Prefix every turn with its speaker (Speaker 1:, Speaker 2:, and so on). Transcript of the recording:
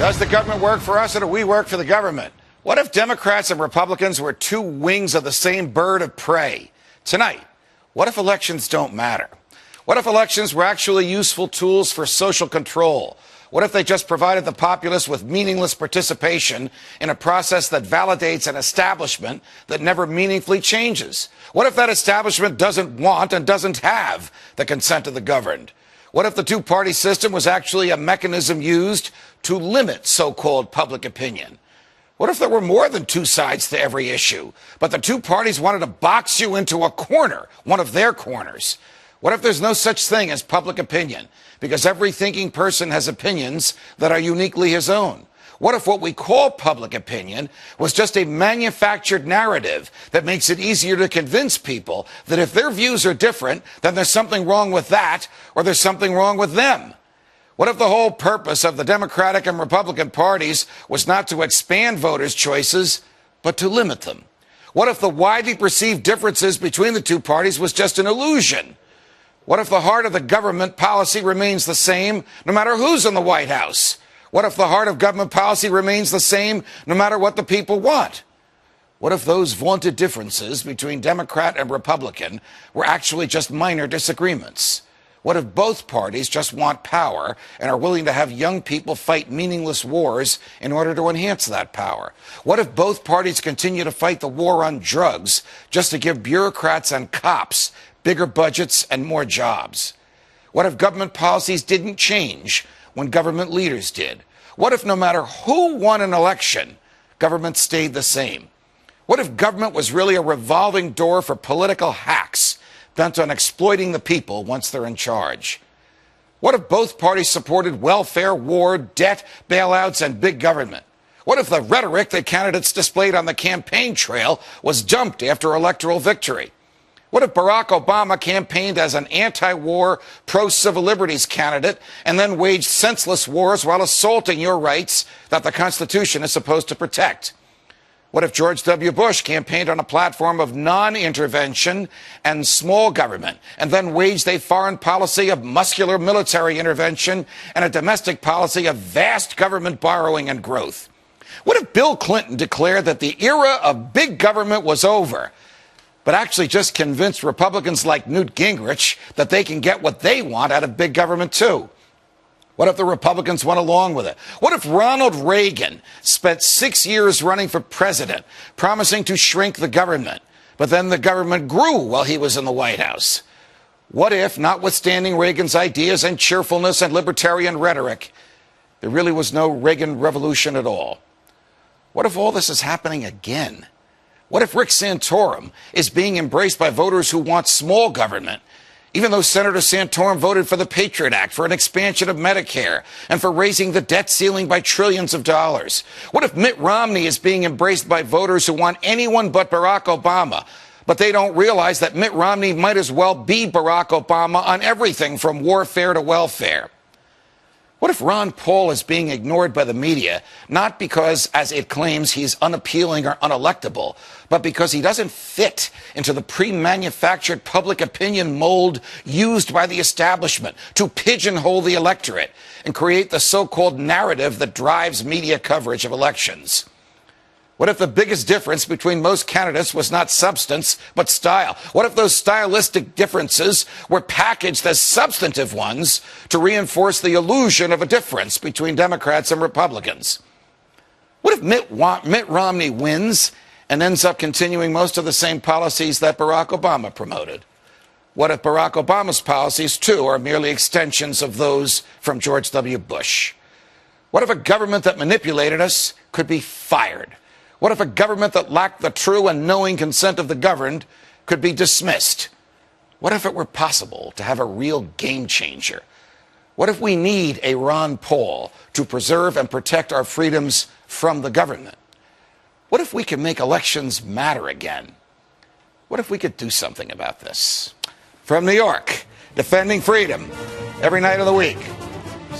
Speaker 1: Does the government work for us or do we work for the government? What if Democrats and Republicans were two wings of the same bird of prey? Tonight, what if elections don't matter? What if elections were actually useful tools for social control? What if they just provided the populace with meaningless participation in a process that validates an establishment that never meaningfully changes? What if that establishment doesn't want and doesn't have the consent of the governed? What if the two-party system was actually a mechanism used to limit so-called public opinion? What if there were more than two sides to every issue, but the two parties wanted to box you into a corner, one of their corners? What if there's no such thing as public opinion, because every thinking person has opinions that are uniquely his own? What if what we call public opinion was just a manufactured narrative that makes it easier to convince people that if their views are different, then there's something wrong with that, or there's something wrong with them? What if the whole purpose of the Democratic and Republican parties was not to expand voters' choices, but to limit them? What if the widely perceived differences between the two parties was just an illusion? What if the heart of the government policy remains the same no matter who's in the White House? What if the heart of government policy remains the same no matter what the people want? What if those vaunted differences between Democrat and Republican were actually just minor disagreements? What if both parties just want power and are willing to have young people fight meaningless wars in order to enhance that power? What if both parties continue to fight the war on drugs just to give bureaucrats and cops bigger budgets and more jobs? What if government policies didn't change when government leaders did? What if no matter who won an election, government stayed the same? What if government was really a revolving door for political hacks bent on exploiting the people once they're in charge? What if both parties supported welfare, war, debt, bailouts, and big government? What if the rhetoric that candidates displayed on the campaign trail was dumped after electoral victory? What if Barack Obama campaigned as an anti-war, pro-civil liberties candidate and then waged senseless wars while assaulting your rights that the Constitution is supposed to protect? What if George W. Bush campaigned on a platform of non-intervention and small government and then waged a foreign policy of muscular military intervention and a domestic policy of vast government borrowing and growth? What if Bill Clinton declared that the era of big government was over, but actually just convinced Republicans like Newt Gingrich that they can get what they want out of big government too? What if the Republicans went along with it? What if Ronald Reagan spent 6 years running for president, promising to shrink the government, but then the government grew while he was in the White House? What if, notwithstanding Reagan's ideas and cheerfulness and libertarian rhetoric, there really was no Reagan revolution at all? What if all this is happening again? What if Rick Santorum is being embraced by voters who want small government, even though Senator Santorum voted for the Patriot Act, for an expansion of Medicare, and for raising the debt ceiling by trillions of dollars? What if Mitt Romney is being embraced by voters who want anyone but Barack Obama, but they don't realize that Mitt Romney might as well be Barack Obama on everything from warfare to welfare? What if Ron Paul is being ignored by the media, not because, as it claims, he's unappealing or unelectable, but because he doesn't fit into the pre-manufactured public opinion mold used by the establishment to pigeonhole the electorate and create the so-called narrative that drives media coverage of elections? What if the biggest difference between most candidates was not substance, but style? What if those stylistic differences were packaged as substantive ones to reinforce the illusion of a difference between Democrats and Republicans? What if Mitt Romney wins and ends up continuing most of the same policies that Barack Obama promoted? What if Barack Obama's policies, too, are merely extensions of those from George W. Bush? What if a government that manipulated us could be fired? What if a government that lacked the true and knowing consent of the governed could be dismissed? What if it were possible to have a real game changer? What if we need a Ron Paul to preserve and protect our freedoms from the government? What if we could make elections matter again? What if we could do something about this? From New York, defending freedom every night of the week.